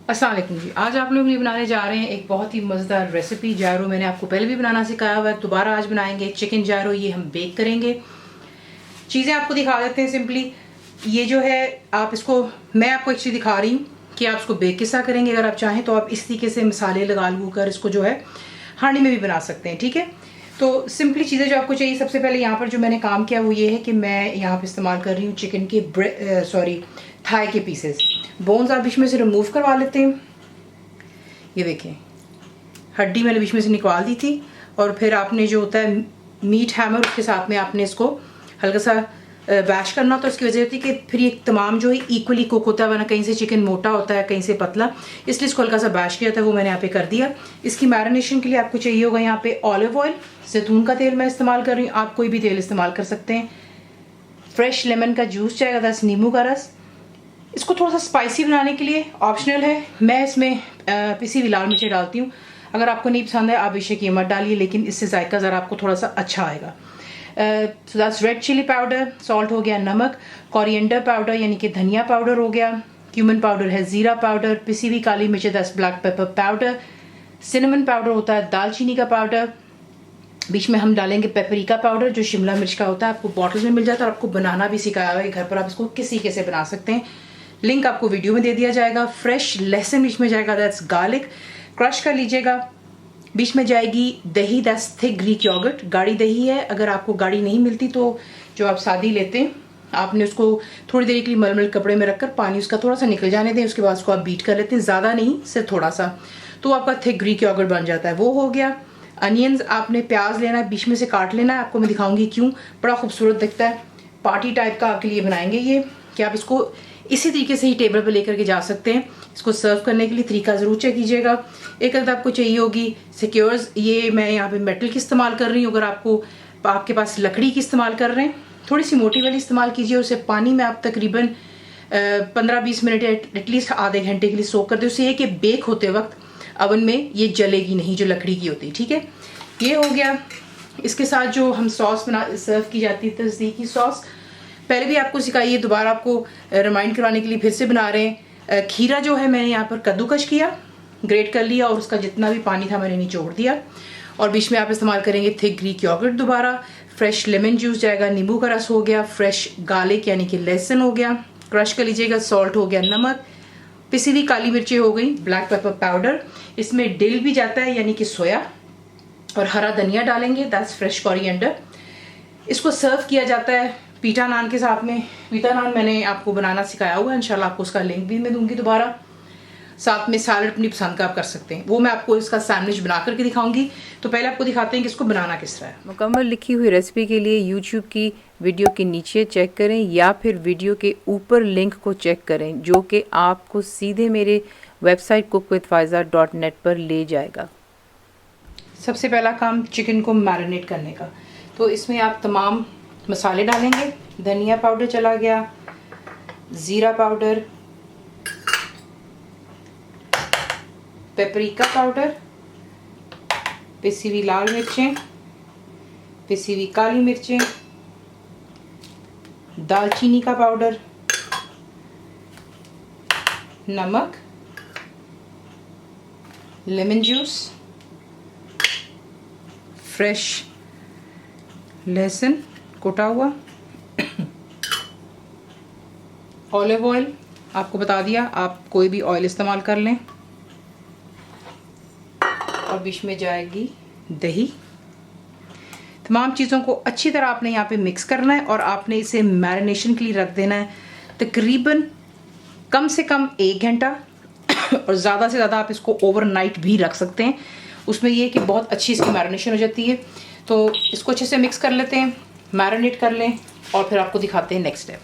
अस्सलाम वालेकुम जी। आज आप लोग ये बनाने जा रहे हैं एक बहुत ही मज़ेदार रेसिपी जायरो। मैंने आपको पहले भी बनाना सिखाया हुआ है, दोबारा आज बनाएंगे चिकन जायरो। ये हम बेक करेंगे। चीज़ें आपको दिखा देते हैं सिंपली। ये जो है आप इसको, मैं आपको एक चीज़ दिखा रही हूँ कि आप इसको बेक किस तरह करेंगे। अगर आप चाहें तो आप इस तरीके से मसाले लगा लू कर इसको जो है हांडी में भी बना सकते हैं, ठीक है। तो सिंपली चीज़ें जो आपको चाहिए, सबसे पहले यहाँ पर जो मैंने काम किया वो ये है कि मैं यहाँ पर इस्तेमाल कर रही हूँ चिकन के थाई के पीसेस। बोन्स आप बीच में से रिमूव करवा लेते हैं। ये देखें, हड्डी मैंने बीच में से निकाल दी थी। और फिर आपने जो होता है मीट हैमर, उसके साथ में आपने इसको हल्का सा बैश करना। तो इसकी वजह होती है कि फिर ये तमाम जो है इक्वली कुक होता है, वरना कहीं से चिकन मोटा होता है कहीं से पतला, इसलिए इसको हल्का सा बैश किया था, वो मैंने यहाँ पे कर दिया। इसकी मैरिनेशन के लिए आपको चाहिए होगा यहाँ पे ऑलिव ऑयल, जैतून का तेल मैं इस्तेमाल कर रही हूँ, आप कोई भी तेल इस्तेमाल कर सकते हैं। फ्रेश लेमन का जूस चाहिए, 10 नींबू का रस। इसको थोड़ा सा स्पाइसी बनाने के लिए ऑप्शनल है, मैं इसमें पिसी हुई लाल मिर्ची डालती हूँ। अगर आपको नहीं पसंद है आप बेशक ये मत डालिए, लेकिन इससे जायका ज़रा आपको थोड़ा सा अच्छा आएगा। So that's red chilli powder, salt हो गया, नमक, कोरिएंडर पाउडर यानी कि धनिया पाउडर हो गया, क्यूमिन पाउडर है, ज़ीरा पाउडर, पिसी हुई काली मिर्च, that's black pepper powder, cinnamon powder होता है, दालचीनी का पाउडर, बीच में हम डालेंगे पेपरिका पाउडर जो शिमला मिर्च का होता है, आपको बॉटल में मिल जाता है। और आपको बनाना भी सिखाया हुआ है घर पर, आप इसको किस तरीके से बना सकते हैं, लिंक आपको वीडियो में दे दिया जाएगा। फ्रेश लहसुन बीच में जाएगा, दैट्स गार्लिक, क्रश कर लीजिएगा। बीच में जाएगी दही, दैट्स थिक ग्रीक योगर्ट, गाढ़ी दही है। अगर आपको गाढ़ी नहीं मिलती तो जो आप सादी लेते हैं, आपने उसको थोड़ी देर के लिए मलमल कपड़े में रखकर पानी उसका थोड़ा सा निकल जाने दें, उसके बाद उसको आप बीट कर लेते हैं, ज़्यादा नहीं, सिर्फ थोड़ा सा, तो आपका थिक ग्रीक योगर्ट बन जाता है। वो हो गया। अनियंस, आपने प्याज लेना है, बीच में से काट लेना है, आपको मैं दिखाऊंगी क्यों, बड़ा खूबसूरत दिखता है। पार्टी टाइप का आपके लिए बनाएंगे ये, कि आप इसको इसी तरीके से ही टेबल पे लेकर के जा सकते हैं। इसको सर्व करने के लिए तरीका ज़रूर चेक कीजिएगा। एक अगर आपको चाहिए होगी सिक्योर्स, ये मैं यहाँ पे मेटल की इस्तेमाल कर रही हूँ। अगर आपके पास लकड़ी की इस्तेमाल कर रहे हैं, थोड़ी सी मोटी वाली इस्तेमाल कीजिए। उसे पानी में आप तकरीबन 15-20 मिनट एटलीस्ट आधे घंटे के लिए सोक कर दें। उससे ये कि बेक होते वक्त अवन में ये जलेगी नहीं, जो लकड़ी की होती है, ठीक है। ये हो गया। इसके साथ जो हम सॉस सर्व की जाती है, तज़दीकी सॉस, पहले भी आपको सिखाई है, दोबारा आपको रिमाइंड करवाने के लिए फिर से बना रहे हैं। खीरा जो है मैंने यहाँ पर कद्दूकश किया, ग्रेट कर लिया, और उसका जितना भी पानी था मैंने निचोड़ दिया। और बीच में आप इस्तेमाल करेंगे थिक ग्रीक योगर्ट, दोबारा फ्रेश लेमन जूस जाएगा, नींबू का रस हो गया, फ्रेश गार्लिक यानी कि लहसुन हो गया, क्रश कर लीजिएगा, सॉल्ट हो गया, नमक, पिसी हुई काली मिर्ची हो गई, ब्लैक पेपर पाउडर, इसमें डिल भी जाता है यानी कि सोया, और हरा धनिया डालेंगे, दैट्स फ्रेश कोरिएंडर। इसको सर्व किया जाता है पीटा नान के साथ में। पीटा नान मैंने आपको बनाना सिखाया हुआ है, इंशाल्लाह आपको उसका लिंक भी मैं दूंगी दोबारा। साथ में सैलड अपनी पसंद का आप कर सकते हैं, वो मैं आपको इसका सैंडविच बना करके दिखाऊंगी। तो पहले आपको दिखाते हैं कि इसको बनाना किस तरह है। मुकम्मल लिखी हुई रेसिपी के लिए यूट्यूब की वीडियो के नीचे चेक करें या फिर वीडियो के ऊपर लिंक को चेक करें, जो कि आपको सीधे मेरे वेबसाइट cookWithFaiza.net पर ले जाएगा। सबसे पहला काम चिकन को मैरिनेट करने का, तो इसमें आप तमाम मसाले डालेंगे। धनिया पाउडर चला गया, ज़ीरा पाउडर, पेपरिका पाउडर, पिसी हुई लाल मिर्चें, पिसी हुई काली मिर्चें, दालचीनी का पाउडर, नमक, लेमन जूस, फ्रेश लहसुन कोटा हुआ, ऑलिव ऑयल आपको बता दिया, आप कोई भी ऑयल इस्तेमाल कर लें, और बीच में जाएगी दही। तमाम चीज़ों को अच्छी तरह आपने यहाँ पे मिक्स करना है, और आपने इसे मैरिनेशन के लिए रख देना है तकरीबन कम से कम 1 घंटा, और ज़्यादा से ज़्यादा आप इसको ओवरनाइट भी रख सकते हैं। उसमें ये कि बहुत अच्छी इसकी मैरिनेशन हो जाती है। तो इसको अच्छे से मिक्स कर लेते हैं, मैरिनेट कर लें, और फिर आपको दिखाते हैं नेक्स्ट स्टेप।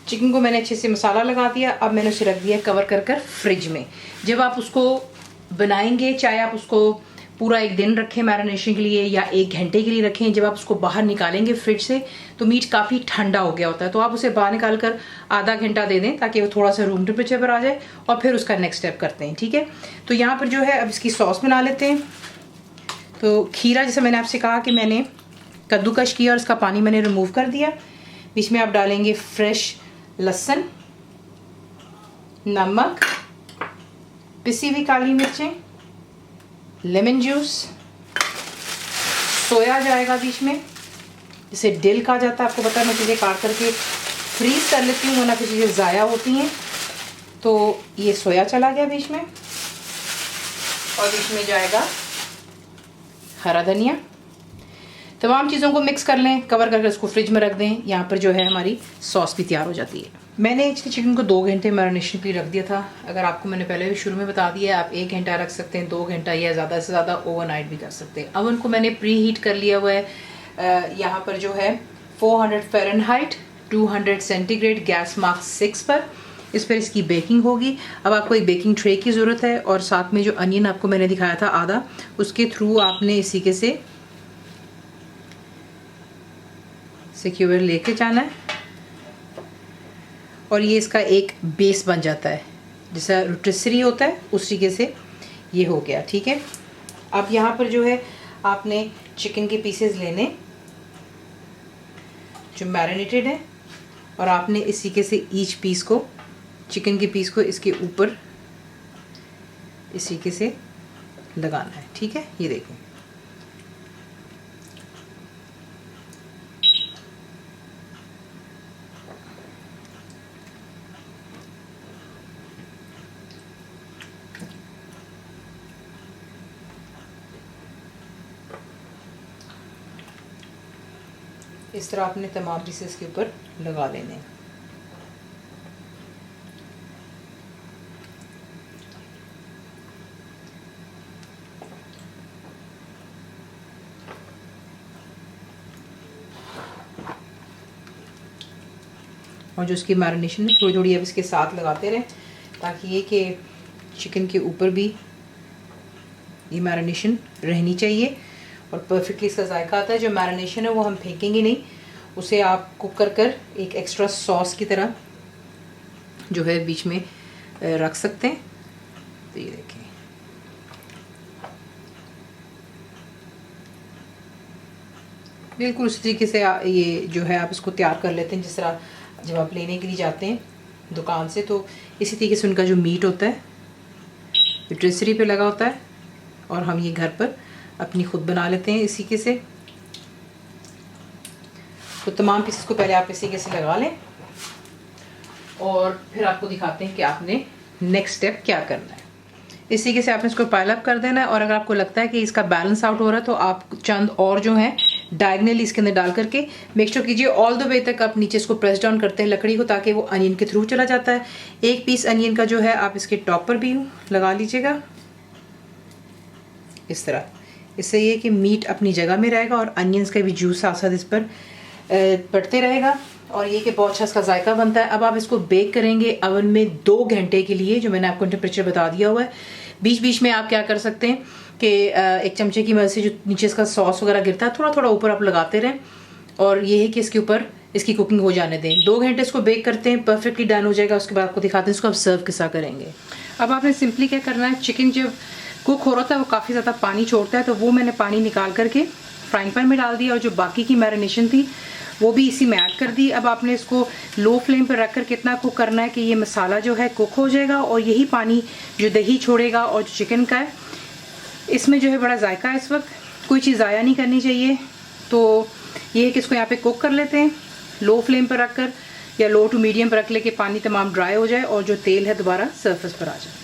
चिकन को मैंने अच्छे से मसाला लगा दिया, अब मैंने उसे रख दिया कवर कर कर फ्रिज में। जब आप उसको बनाएंगे, चाहे आप उसको पूरा 1 दिन रखें मैरिनेशन के लिए या 1 घंटे के लिए रखें, जब आप उसको बाहर निकालेंगे फ्रिज से तो मीट काफ़ी ठंडा हो गया होता है, तो आप उसे बाहर निकाल कर आधा घंटा दे दें ताकि वो थोड़ा सा रूम टेम्परेचर पर आ जाए, और फिर उसका नेक्स्ट स्टेप करते हैं, ठीक है। तो यहाँ पर जो है अब इसकी सॉस बना लेते हैं। तो खीरा, जैसे मैंने आपसे कहा कि मैंने कद्दूकश किया और इसका पानी मैंने रिमूव कर दिया। बीच में आप डालेंगे फ्रेश लहसुन, नमक, पिसी हुई काली मिर्चें, लेमन जूस, सोया जाएगा बीच में, जिसे डिल कहा जाता है। आपको पता है मैं चीज़ें काट करके फ्रीज कर लेती हूँ वरना फिर चीज़ें ज़ाया होती हैं। तो ये सोया चला गया बीच में, और बीच में जाएगा हरा धनिया। तमाम चीज़ों को मिक्स कर लें, कवर करके उसको फ्रिज में रख दें। यहाँ पर जो है हमारी सॉस भी तैयार हो जाती है। मैंने इसके चिकन को 2 घंटे मैरिनेशन के लिए रख दिया था। अगर आपको मैंने पहले भी शुरू में बता दिया है, आप 1 घंटा रख सकते हैं, 2 घंटा या ज़्यादा से ज़्यादा ओवरनाइट भी कर सकते हैं। अवन को मैंने प्री हीट कर लिया हुआ है। यहाँ पर जो है 400 फ़ारेनहाइट 200 सेंटीग्रेड, गैस मार्क 6 पर। इस पर इसकी बेकिंग होगी। अब आपको एक बेकिंग ट्रे की ज़रूरत है, और साथ में जो अनियन आपको मैंने दिखाया था आधा, उसके थ्रू आपने इसी के से सिक्योर लेके जाना है, और ये इसका एक बेस बन जाता है। जैसा रोटिसरी होता है उस तरीके से ये हो गया। ठीक है, अब यहाँ पर जो है आपने चिकन के पीसेस लेने जो मैरिनेटेड है, और आपने इसी के से ईच पीस को, चिकन के पीस को इसके ऊपर इसी के से लगाना है। ठीक है, ये देखो। इस तरह आपने तमाम पीसेस के ऊपर लगा लेने हैं। और जो उसकी मैरिनेशन है थोड़ी थोड़ी अब इसके साथ लगाते रहें, ताकि ये कि चिकन के ऊपर भी ये मैरिनेशन रहनी चाहिए और परफेक्टली इसका जायका आता है। जो मैरिनेशन है वो हम फेंकेंगे नहीं, उसे आप कुक कर एक एक्स्ट्रा सॉस की तरह जो है बीच में रख सकते हैं। तो ये देखें, बिल्कुल उस तरीके से ये जो है आप इसको तैयार कर लेते हैं, जिस तरह जब आप लेने के लिए जाते हैं दुकान से, तो इसी तरीके से उनका जो मीट होता है रोटिसरी पे लगा होता है, और हम ये घर पर अपनी खुद बना लेते हैं इसी के से। तो तमाम पीसेस को पहले आप इसी के से लगा लें, और फिर आपको दिखाते हैं कि आपने नेक्स्ट स्टेप क्या करना है। इस तरीके से आपने इसको पाइल अप कर देना है, और अगर आपको लगता है कि इसका बैलेंस आउट हो रहा है तो आप चंद और जो है डायगनली इसके अंदर डाल करके मेक श्योर कीजिए ऑल द वे तक आप नीचे इसको प्रेस डाउन करते हैं लकड़ी को, ताकि वो अनियन के थ्रू चला जाता है। एक पीस अनियन का जो है आप इसके टॉप पर भी लगा लीजिएगा इस तरह। इससे ये कि मीट अपनी जगह में रहेगा और अनियंस का भी जूस साथ साथ इस पर पड़ते रहेगा, और ये कि बहुत अच्छा इसका जायका बनता है। अब आप इसको बेक करेंगे अवन में 2 घंटे के लिए, जो मैंने आपको टेम्परेचर बता दिया हुआ है। बीच बीच में आप क्या कर सकते हैं कि एक चमचे की मदद से जो नीचे इसका सॉस वगैरह गिरता है थोड़ा थोड़ा ऊपर आप लगाते रहें, और ये है कि इसके ऊपर इसकी कुकिंग हो जाने दें। 2 घंटे इसको बेक करते हैं, परफेक्टली डन हो जाएगा। उसके बाद आपको दिखाते हैं इसको आप सर्व किसा करेंगे। अब आपने सिंपली क्या करना है, चिकन जब कुक हो रहा था वो काफ़ी ज़्यादा पानी छोड़ता है, तो वो मैंने पानी निकाल करके फ्राइंग पैन में डाल दिया, और जो बाकी की मैरिनेशन थी वो भी इसी में ऐड कर दी। अब आपने इसको लो फ्लेम पर रख कर कितना कुक करना है कि ये मसाला जो है कुक हो जाएगा, और यही पानी जो दही छोड़ेगा और जो चिकन का है इसमें जो है बड़ा जायका है। इस वक्त कोई चीज़ ज़ाया नहीं करनी चाहिए, तो ये है कि इसको यहाँ पे कुक कर लेते हैं लो फ्लेम पर रख कर, या लो टू मीडियम पर रख ले कि पानी तमाम ड्राई हो जाए और जो तेल है दोबारा सरफेस पर आ जाए।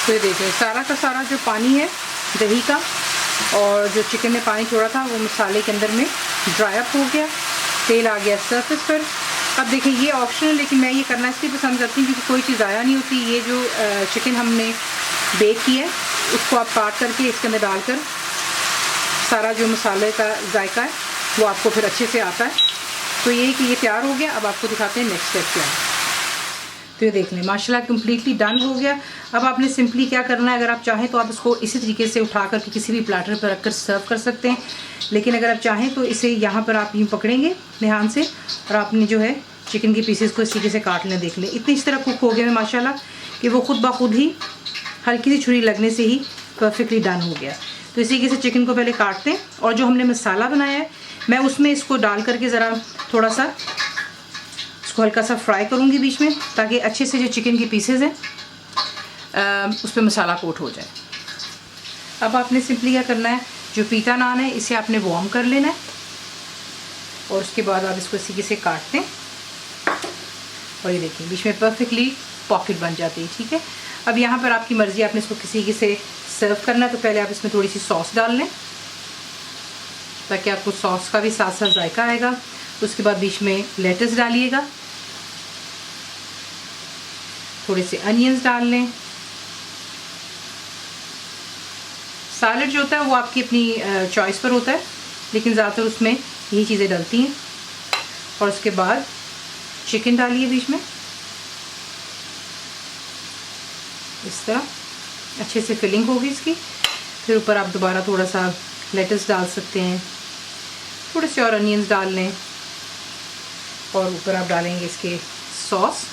तो ये देखिए सारा का सारा जो पानी है दही का और जो चिकन ने पानी छोड़ा था वो मसाले के अंदर में ड्राई अप हो गया, तेल आ गया सरफेस पर। अब देखिए ये ऑप्शनल, लेकिन मैं ये करना इसलिए पसंद करती हूँ क्योंकि कोई चीज़ आया नहीं होती। ये जो चिकन हमने बेक किया है उसको आप काट करके इसके अंदर डालकर सारा जो मसाले का जायका है वो आपको फिर अच्छे से आता है। तो ये कि ये तैयार हो गया। अब आपको दिखाते हैं नेक्स्ट स्टेप क्या है। तो ये देख लें माशाल्लाह कम्प्लीटली डन हो गया। अब आपने सिंपली क्या करना है, अगर आप चाहें तो आप इसको इसी तरीके से उठा करके किसी भी प्लेटर पर रखकर सर्व कर सकते हैं, लेकिन अगर आप चाहें तो इसे यहाँ पर आप यूँ पकड़ेंगे ध्यान से और आपने जो है चिकन के पीसेस को इस तरीके से काट लें। देख लें इतनी इस तरह कुक हो गया है माशाल्लाह कि वो खुद ब खुद ही हल्की सी छुरी लगने से ही परफेक्टली डन हो गया। तो इसी तरीके से चिकन को पहले काटते हैं और जो हमने मसाला बनाया है मैं उसमें इसको डाल करके ज़रा थोड़ा सा इसको हल्का सा फ्राई करूँगी बीच में, ताकि अच्छे से जो चिकन के पीसेस हैं उस पर मसाला कोट हो जाए। अब आपने सिंपली क्या करना है, जो पीता नान है इसे आपने वार्म कर लेना है और उसके बाद आप इसको इसी से काटते हैं और ये देखिए बीच में परफेक्टली पॉकेट बन जाती है। ठीक है, अब यहाँ पर आपकी मर्ज़ी, आपने इसको किसी से सर्व करना है तो पहले आप इसमें थोड़ी सी सॉस डाल लें ताकि आपको सॉस का भी साथ साथ जायका आएगा। उसके बाद बीच में लेटस डालिएगा, थोड़े से अनियंस डाल लें। सैलड जो होता है वो आपकी अपनी चॉइस पर होता है, लेकिन ज़्यादातर उसमें यही चीज़ें डलती हैं। और उसके बाद चिकन डालिए बीच में, इस तरह अच्छे से फिलिंग होगी इसकी। फिर ऊपर आप दोबारा थोड़ा सा लेटस डाल सकते हैं, थोड़े से और अनियंस डाल लें और ऊपर आप डालेंगे इसके सॉस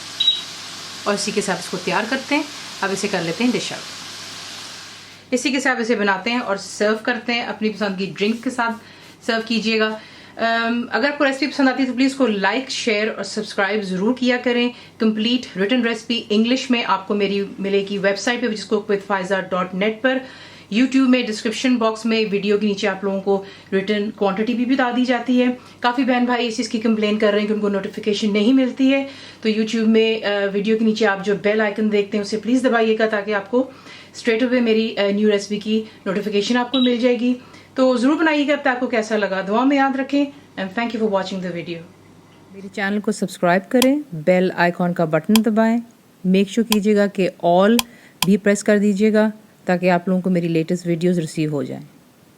और इसी के साथ इसको तैयार करते हैं। अब इसे कर लेते हैं डिश आउट। इसी के साथ इसे बनाते हैं और सर्व करते हैं। अपनी पसंद की ड्रिंक्स के साथ सर्व कीजिएगा। अगर आपको रेसिपी पसंद आती है तो प्लीज़ को लाइक, शेयर और सब्सक्राइब ज़रूर किया करें। कंप्लीट रिटन रेसिपी इंग्लिश में आपको मेरी मिलेगी वेबसाइट पे, विच इज़ cookWithFaiza.net पर। यूट्यूब में डिस्क्रिप्शन बॉक्स में वीडियो के नीचे आप लोगों को रिटर्न क्वांटिटी भी बता दी जाती है। काफ़ी बहन भाई इस चीज़ की कंप्लेन कर रहे हैं कि उनको नोटिफिकेशन नहीं मिलती है, तो यूट्यूब में वीडियो के नीचे आप जो बेल आइकन देखते हैं उसे प्लीज़ दबाइएगा ताकि आपको स्ट्रेट अवे मेरी न्यू रेसिपी की नोटिफिकेशन आपको मिल जाएगी। तो ज़रूर बनाइएगा। अब तक आपको कैसा लगा दुआ में याद रखें and thank you for watching the video. मेरे चैनल को सब्सक्राइब करें, बेल आइकॉन का बटन दबाएं, मेक श्योर कीजिएगा कि ऑल भी प्रेस कर दीजिएगा ताकि आप लोगों को मेरी लेटेस्ट वीडियोस रिसीव हो जाएं।